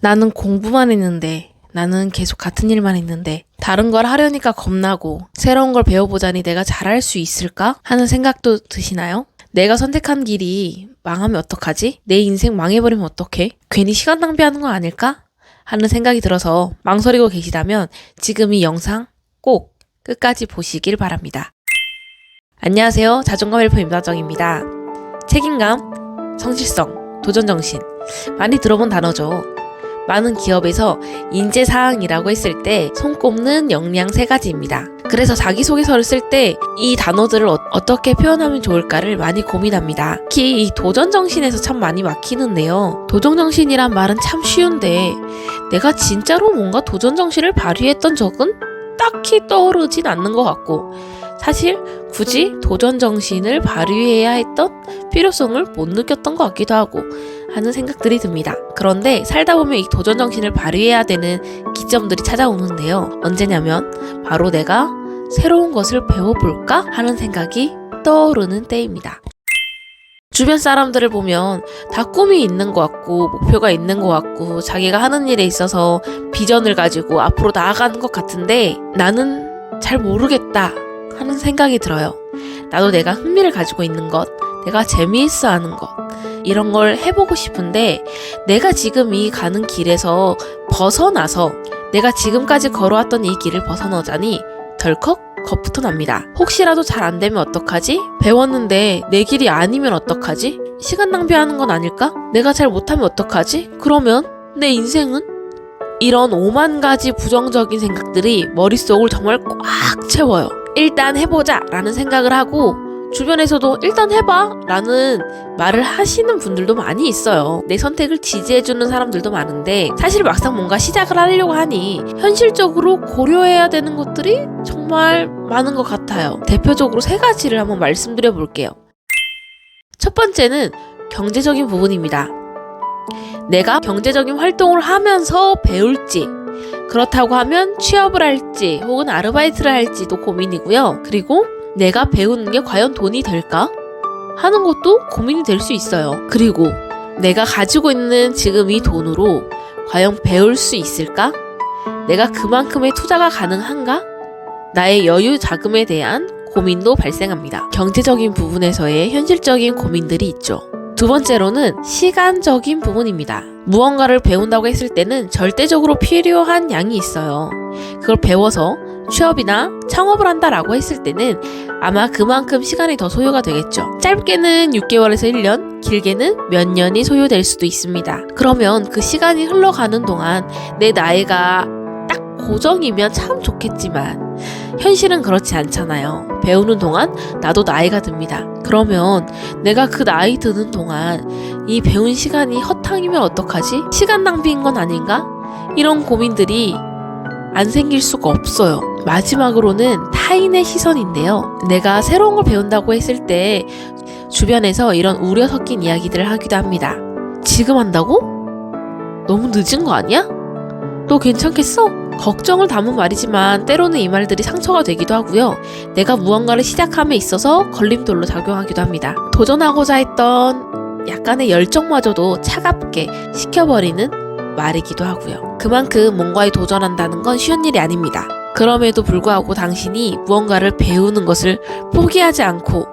나는 공부만 했는데, 나는 계속 같은 일만 했는데, 다른 걸 하려니까 겁나고, 새로운 걸 배워보자니 내가 잘할 수 있을까? 하는 생각도 드시나요? 내가 선택한 길이 망하면 어떡하지? 내 인생 망해버리면 어떡해? 괜히 시간 낭비하는 거 아닐까? 하는 생각이 들어서 망설이고 계시다면 지금 이 영상 꼭 끝까지 보시길 바랍니다. 안녕하세요. 자존감 헬퍼 임다정입니다. 책임감, 성실성, 도전정신 많이 들어본 단어죠. 많은 기업에서 인재사항이라고 했을 때 손꼽는 역량 3가지입니다. 그래서 자기소개서를 쓸 때 이 단어들을 어떻게 표현하면 좋을까를 많이 고민합니다. 특히 이 도전정신에서 참 많이 막히는데요. 도전정신이란 말은 참 쉬운데 내가 진짜로 뭔가 도전정신을 발휘했던 적은 딱히 떠오르진 않는 것 같고, 사실 굳이 도전정신을 발휘해야 했던 필요성을 못 느꼈던 것 같기도 하고 하는 생각들이 듭니다. 그런데 살다 보면 이 도전정신을 발휘해야 되는 기점들이 찾아오는데요. 언제냐면 바로 내가 새로운 것을 배워볼까 하는 생각이 떠오르는 때입니다. 주변 사람들을 보면 다 꿈이 있는 것 같고 목표가 있는 것 같고 자기가 하는 일에 있어서 비전을 가지고 앞으로 나아가는 것 같은데 나는 잘 모르겠다 하는 생각이 들어요. 나도 내가 흥미를 가지고 있는 것, 내가 재미있어 하는 것, 이런 걸 해보고 싶은데 내가 지금 이 가는 길에서 벗어나서 내가 지금까지 걸어왔던 이 길을 벗어나자니 덜컥 겁부터 납니다. 혹시라도 잘 안 되면 어떡하지? 배웠는데 내 길이 아니면 어떡하지? 시간 낭비하는 건 아닐까? 내가 잘 못하면 어떡하지? 그러면 내 인생은? 이런 5만 가지 부정적인 생각들이 머릿속을 정말 꽉 채워요. 일단 해보자 라는 생각을 하고 주변에서도 일단 해봐 라는 말을 하시는 분들도 많이 있어요. 내 선택을 지지해주는 사람들도 많은데 사실 막상 뭔가 시작을 하려고 하니 현실적으로 고려해야 되는 것들이 정말 많은 것 같아요. 대표적으로 3가지를 한번 말씀드려 볼게요. 첫 번째는 경제적인 부분입니다. 내가 경제적인 활동을 하면서 배울지, 그렇다고 하면 취업을 할지 혹은 아르바이트를 할지도 고민이고요. 그리고 내가 배우는 게 과연 돈이 될까? 하는 것도 고민이 될 수 있어요. 그리고 내가 가지고 있는 지금 이 돈으로 과연 배울 수 있을까? 내가 그만큼의 투자가 가능한가? 나의 여유 자금에 대한 고민도 발생합니다. 경제적인 부분에서의 현실적인 고민들이 있죠. 두 번째로는 시간적인 부분입니다. 무언가를 배운다고 했을 때는 절대적으로 필요한 양이 있어요. 그걸 배워서 취업이나 창업을 한다라고 했을 때는 아마 그만큼 시간이 더 소요가 되겠죠. 짧게는 6개월에서 1년, 길게는 몇 년이 소요될 수도 있습니다. 그러면 그 시간이 흘러가는 동안 내 나이가 딱 고정이면 참 좋겠지만 현실은 그렇지 않잖아요. 배우는 동안 나도 나이가 듭니다. 그러면 내가 그 나이 드는 동안 이 배운 시간이 허탕이면 어떡하지? 시간 낭비인 건 아닌가? 이런 고민들이 안 생길 수가 없어요. 마지막으로는 타인의 시선인데요. 내가 새로운 걸 배운다고 했을 때 주변에서 이런 우려 섞인 이야기들을 하기도 합니다. 지금 한다고? 너무 늦은 거 아니야? 너 괜찮겠어? 걱정을 담은 말이지만 때로는 이 말들이 상처가 되기도 하고요. 내가 무언가를 시작함에 있어서 걸림돌로 작용하기도 합니다. 도전하고자 했던 약간의 열정마저도 차갑게 식혀버리는 말이기도 하고요. 그만큼 뭔가에 도전한다는 건 쉬운 일이 아닙니다. 그럼에도 불구하고 당신이 무언가를 배우는 것을 포기하지 않고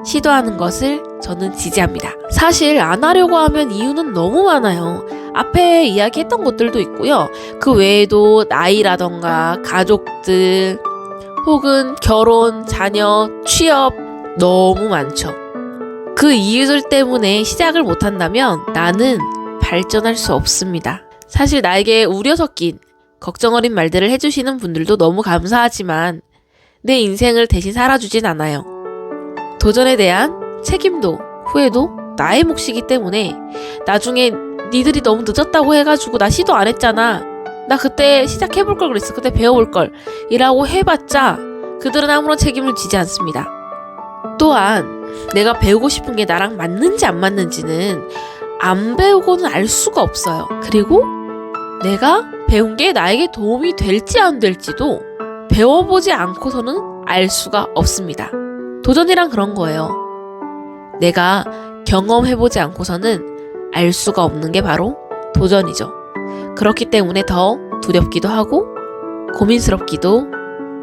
시도하는 것을 저는 지지합니다. 사실 안 하려고 하면 이유는 너무 많아요. 앞에 이야기했던 것들도 있고요. 그 외에도 나이라던가 가족들 혹은 결혼, 자녀, 취업 너무 많죠. 그 이유들 때문에 시작을 못한다면 나는 발전할 수 없습니다. 사실 나에게 우려 섞인 걱정 어린 말들을 해주시는 분들도 너무 감사하지만 내 인생을 대신 살아주진 않아요. 도전에 대한 책임도 후회도 나의 몫이기 때문에 나중에 니들이 너무 늦었다고 해가지고 나 시도 안 했잖아, 나 그때 시작해볼 걸 그랬어, 그때 배워볼 걸 이라고 해봤자 그들은 아무런 책임을 지지 않습니다. 또한 내가 배우고 싶은 게 나랑 맞는지 안 맞는지는 안 배우고는 알 수가 없어요. 그리고 내가 배운 게 나에게 도움이 될지 안 될지도 배워보지 않고서는 알 수가 없습니다. 도전이란 그런 거예요. 내가 경험해보지 않고서는 알 수가 없는 게 바로 도전이죠. 그렇기 때문에 더 두렵기도 하고 고민스럽기도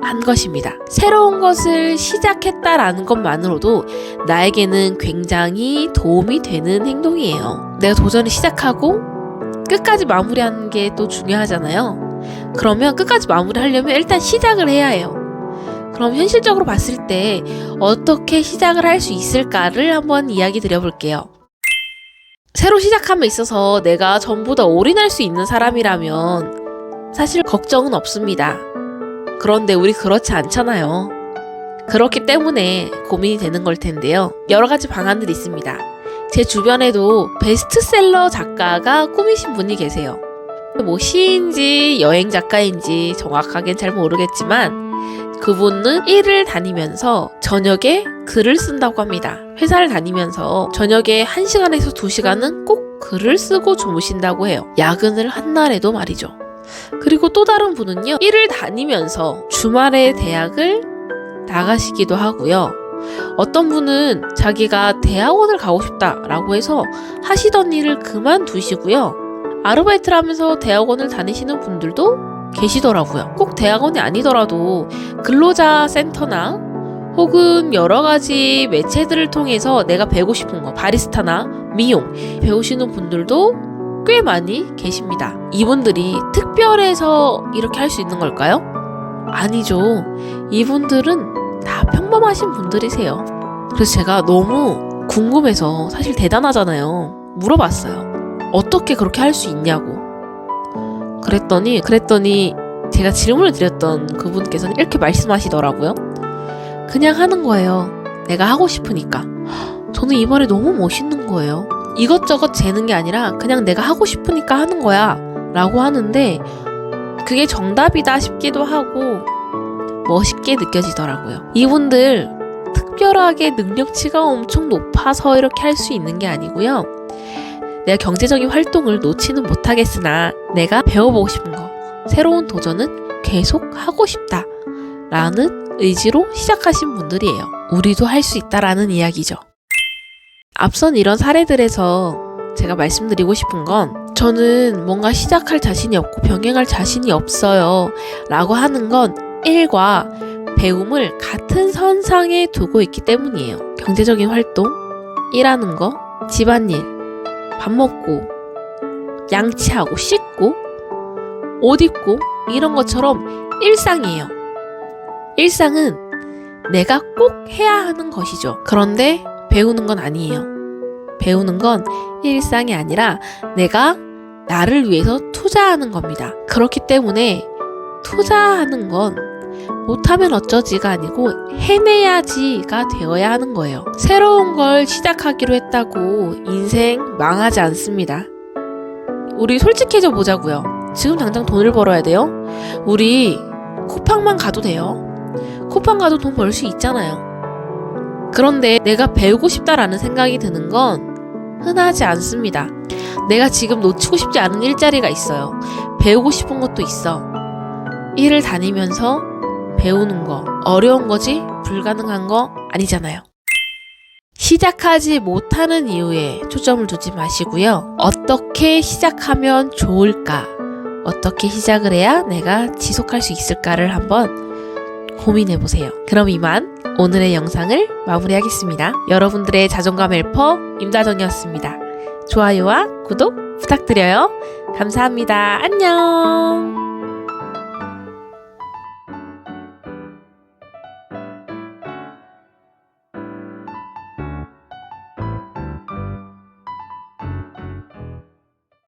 한 것입니다. 새로운 것을 시작했다라는 것만으로도 나에게는 굉장히 도움이 되는 행동이에요. 내가 도전을 시작하고 끝까지 마무리하는 게 또 중요하잖아요. 그러면 끝까지 마무리하려면 일단 시작을 해야 해요. 그럼 현실적으로 봤을 때 어떻게 시작을 할 수 있을까를 한번 이야기 드려볼게요. 새로 시작함에 있어서 내가 전부 다 올인할 수 있는 사람이라면 사실 걱정은 없습니다. 그런데 우리 그렇지 않잖아요. 그렇기 때문에 고민이 되는 걸 텐데요. 여러 가지 방안들이 있습니다. 제 주변에도 베스트셀러 작가가 꾸미신 분이 계세요. 뭐 시인지 여행 작가인지 정확하게는 잘 모르겠지만 그분은 일을 다니면서 저녁에 글을 쓴다고 합니다. 회사를 다니면서 저녁에 1시간에서 2시간은 꼭 글을 쓰고 주무신다고 해요. 야근을 한 날에도 말이죠. 그리고 또 다른 분은요, 일을 다니면서 주말에 대학을 나가시기도 하고요. 어떤 분은 자기가 대학원을 가고 싶다라고 해서 하시던 일을 그만두시고요. 아르바이트를 하면서 대학원을 다니시는 분들도 계시더라고요. 꼭 대학원이 아니더라도 근로자 센터나 혹은 여러 가지 매체들을 통해서 내가 배우고 싶은 거, 바리스타나 미용 배우시는 분들도 꽤 많이 계십니다. 이분들이 특별해서 이렇게 할 수 있는 걸까요? 아니죠. 이분들은 다 평범하신 분들이세요. 그래서 제가 너무 궁금해서 사실 대단하잖아요. 물어봤어요. 어떻게 그렇게 할 수 있냐고. 그랬더니 제가 질문을 드렸던 그분께서는 이렇게 말씀하시더라고요. 그냥 하는 거예요. 내가 하고 싶으니까. 저는 이 말이 너무 멋있는 거예요. 이것저것 재는 게 아니라 그냥 내가 하고 싶으니까 하는 거야 라고 하는데 그게 정답이다 싶기도 하고 멋있게 느껴지더라고요. 이분들 특별하게 능력치가 엄청 높아서 이렇게 할 수 있는 게 아니고요. 내가 경제적인 활동을 놓지는 못하겠으나 내가 배워보고 싶은 거, 새로운 도전은 계속 하고 싶다 라는 의지로 시작하신 분들이에요. 우리도 할 수 있다라는 이야기죠. 앞선 이런 사례들에서 제가 말씀드리고 싶은 건 저는 뭔가 시작할 자신이 없고 병행할 자신이 없어요 라고 하는 건 일과 배움을 같은 선상에 두고 있기 때문이에요. 경제적인 활동, 일하는 거, 집안일, 밥 먹고, 양치하고, 씻고, 옷 입고 이런 것처럼 일상이에요. 일상은 내가 꼭 해야 하는 것이죠. 그런데 배우는 건 아니에요. 배우는 건 일상이 아니라 내가 나를 위해서 투자하는 겁니다. 그렇기 때문에 투자하는 건 못하면 어쩌지가 아니고 해내야지가 되어야 하는 거예요. 새로운 걸 시작하기로 했다고 인생 망하지 않습니다. 우리 솔직해져 보자고요. 지금 당장 돈을 벌어야 돼요. 우리 쿠팡만 가도 돼요. 쿠팡 가도 돈 벌 수 있잖아요. 그런데 내가 배우고 싶다라는 생각이 드는 건 흔하지 않습니다. 내가 지금 놓치고 싶지 않은 일자리가 있어요. 배우고 싶은 것도 있어. 일을 다니면서 배우는 거 어려운 거지 불가능한 거 아니잖아요. 시작하지 못하는 이유에 초점을 두지 마시고요. 어떻게 시작하면 좋을까? 어떻게 시작을 해야 내가 지속할 수 있을까를 한번 고민해보세요. 그럼 이만 오늘의 영상을 마무리하겠습니다. 여러분들의 자존감 헬퍼 임다정이었습니다. 좋아요와 구독 부탁드려요. 감사합니다. 안녕.